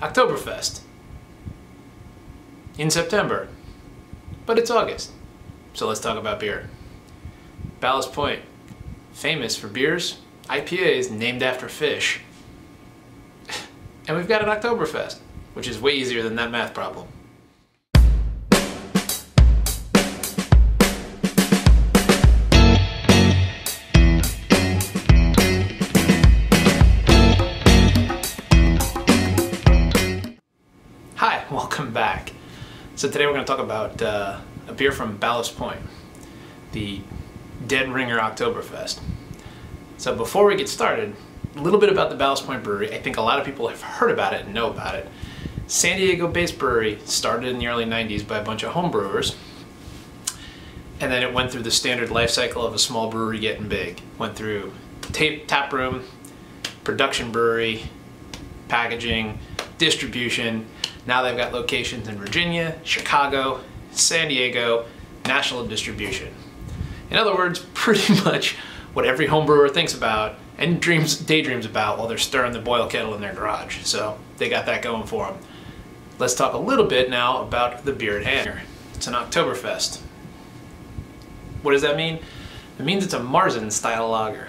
Oktoberfest in September, but it's August, so let's talk about beer. Ballast Point, famous for beers, IPAs named after fish. And we've got an Oktoberfest, which is way easier than that math problem. Hi, welcome back. So today we're going to talk about a beer from Ballast Point, the Dead Ringer Oktoberfest. So before we get started, a little bit about the Ballast Point Brewery. I think a lot of people have heard about it and know about it. San Diego-based brewery, started in the early 90s by a bunch of home brewers, and then it went through the standard life cycle of a small brewery getting big. Went through tap room, production brewery, packaging, distribution. Now they've got locations in Virginia, Chicago, San Diego, national distribution. In other words, pretty much what every home brewer thinks about and daydreams about while they're stirring the boil kettle in their garage. So they got that going for them. Let's talk a little bit now about the beer at hand. It's an Oktoberfest. What does that mean? It means it's a marzen style lager,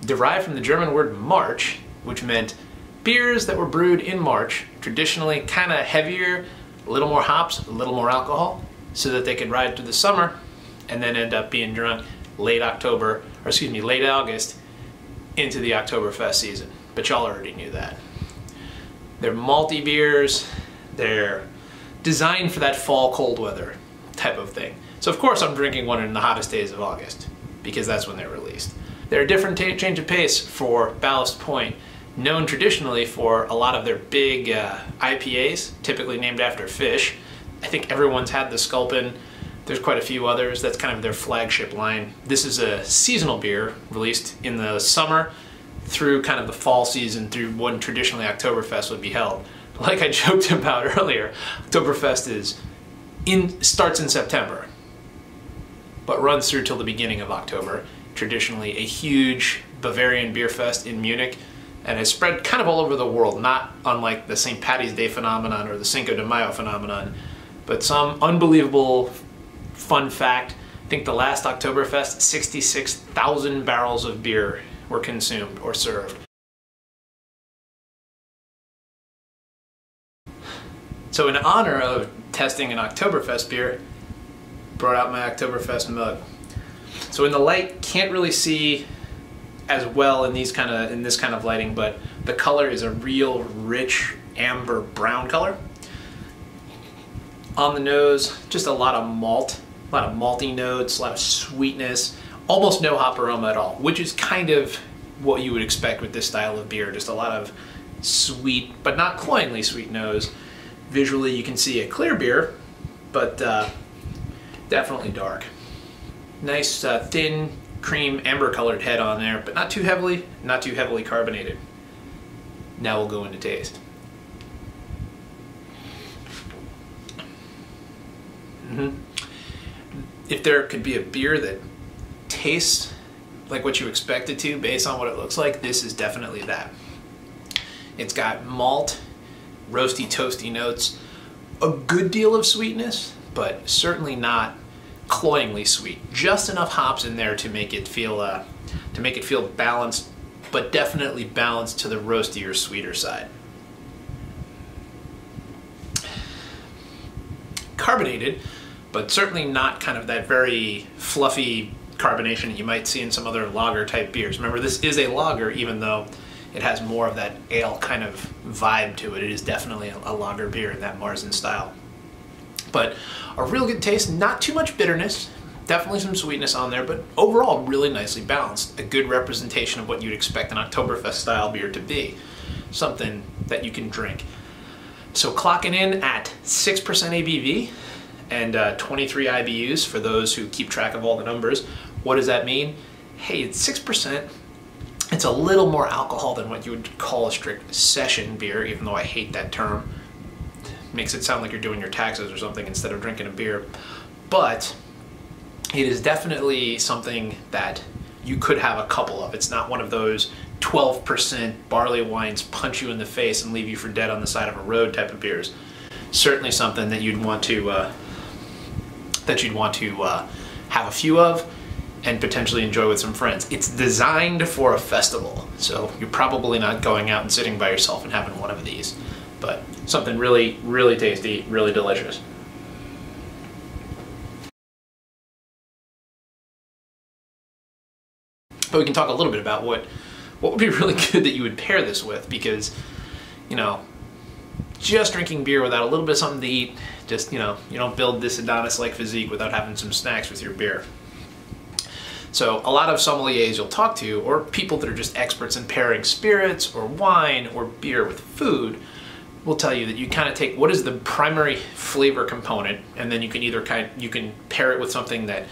derived from the German word March, which meant beers that were brewed in March, traditionally kind of heavier, a little more hops, a little more alcohol, so that they could ride through the summer and then end up being drunk late August into the Oktoberfest season. But y'all already knew that. They're malty beers, they're designed for that fall cold weather type of thing. So of course I'm drinking one in the hottest days of August, because that's when they're released. They're a different change of pace for Ballast Point, known traditionally for a lot of their big IPAs, typically named after fish. I think everyone's had the Sculpin. There's quite a few others. That's kind of their flagship line. This is a seasonal beer released in the summer through kind of the fall season, through when traditionally Oktoberfest would be held. Like I joked about earlier, Oktoberfest starts in September, but runs through till the beginning of October. Traditionally a huge Bavarian beer fest in Munich, and has spread kind of all over the world, not unlike the St. Paddy's Day phenomenon or the Cinco de Mayo phenomenon. But some unbelievable fun fact, I think the last Oktoberfest, 66,000 barrels of beer were consumed or served. So in honor of testing an Oktoberfest beer, brought out my Oktoberfest mug. So in the light, can't really see as well in this kind of lighting, but the color is a real rich amber brown color. On the nose, just a lot of malt, a lot of malty notes, a lot of sweetness, almost no hop aroma at all, which is kind of what you would expect with this style of beer. Just a lot of sweet, but not cloyingly sweet nose. Visually you can see a clear beer, but definitely dark. Nice thin cream amber colored head on there, but not too heavily carbonated. Now we'll go into taste. If there could be a beer that tastes like what you expect it to based on what it looks like, this is definitely that. It's got malt, roasty, toasty notes, a good deal of sweetness, but certainly not cloyingly sweet. Just enough hops in there to make it feel balanced, but definitely balanced to the roastier, sweeter side. Carbonated, but certainly not kind of that very fluffy carbonation that you might see in some other lager type beers. Remember, this is a lager, even though it has more of that ale kind of vibe to it. It is definitely a lager beer in that marzen style. But a real good taste, not too much bitterness, definitely some sweetness on there, but overall really nicely balanced. A good representation of what you'd expect an Oktoberfest style beer to be. Something that you can drink. So clocking in at 6% ABV and 23 IBUs for those who keep track of all the numbers. What does that mean? Hey, it's 6%. It's a little more alcohol than what you would call a strict session beer, even though I hate that term. Makes it sound like you're doing your taxes or something instead of drinking a beer. But it is definitely something that you could have a couple of. It's not one of those 12% barley wines punch you in the face and leave you for dead on the side of a road type of beers. Certainly something that you'd want to have a few of and potentially enjoy with some friends. It's designed for a festival, so you're probably not going out and sitting by yourself and having one of these, but something really, really tasty, really delicious. But we can talk a little bit about what would be really good that you would pair this with, because, you know, just drinking beer without a little bit of something to eat, just, you know, you don't build this Adonis-like physique without having some snacks with your beer. So a lot of sommeliers you'll talk to, or people that are just experts in pairing spirits or wine or beer with food, will tell you that you kind of take what is the primary flavor component, and then you can either you can pair it with something that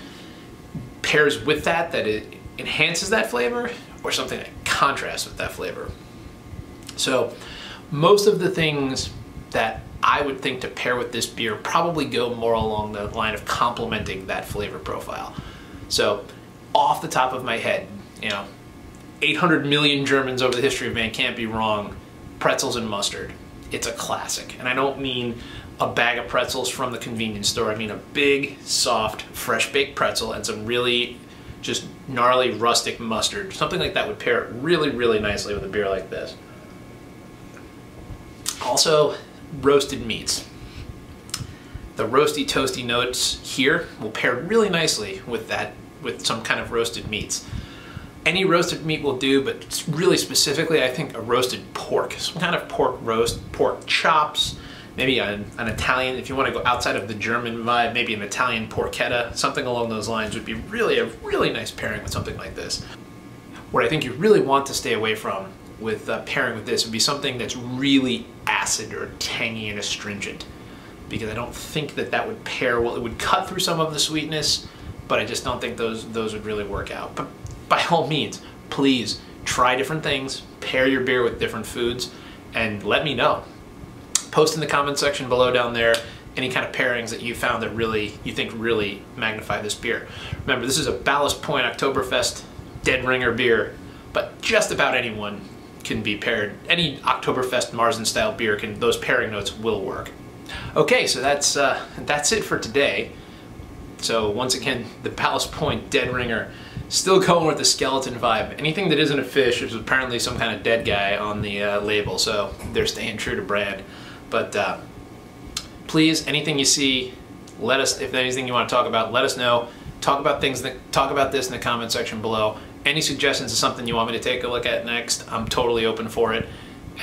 pairs with that it enhances that flavor, or something that contrasts with that flavor. So most of the things that I would think to pair with this beer probably go more along the line of complementing that flavor profile. So off the top of my head, you know, 800 million Germans over the history of man can't be wrong, pretzels and mustard. It's a classic. And I don't mean a bag of pretzels from the convenience store. I mean a big, soft, fresh baked pretzel and some really just gnarly rustic mustard. Something like that would pair really, really nicely with a beer like this. Also, roasted meats. The roasty, toasty notes here will pair really nicely with that, with some kind of roasted meats. Any roasted meat will do, but really specifically, I think a roasted pork. Some kind of pork roast, pork chops, maybe an Italian, if you want to go outside of the German vibe, maybe an Italian porchetta, something along those lines would be really a really nice pairing with something like this. What I think you really want to stay away from with pairing with this would be something that's really acid or tangy and astringent, because I don't think that that would pair well. It would cut through some of the sweetness, but I just don't think those would really work out. But by all means, please try different things, pair your beer with different foods, and let me know. Post in the comment section below down there any kind of pairings that you found that you think really magnify this beer. Remember, this is a Ballast Point Oktoberfest Dead Ringer beer, but just about anyone can be paired. Any Oktoberfest Marzen style beer those pairing notes will work. Okay, so that's it for today. So once again, the Ballast Point Dead Ringer, still going with the skeleton vibe. Anything that isn't a fish is apparently some kind of dead guy on the label, so they're staying true to brand. But please, anything you see, let us, if there's anything you want to talk about, let us know. Talk about this in the comment section below. Any suggestions of something you want me to take a look at next, I'm totally open for it.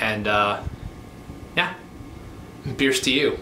And yeah, beers to you.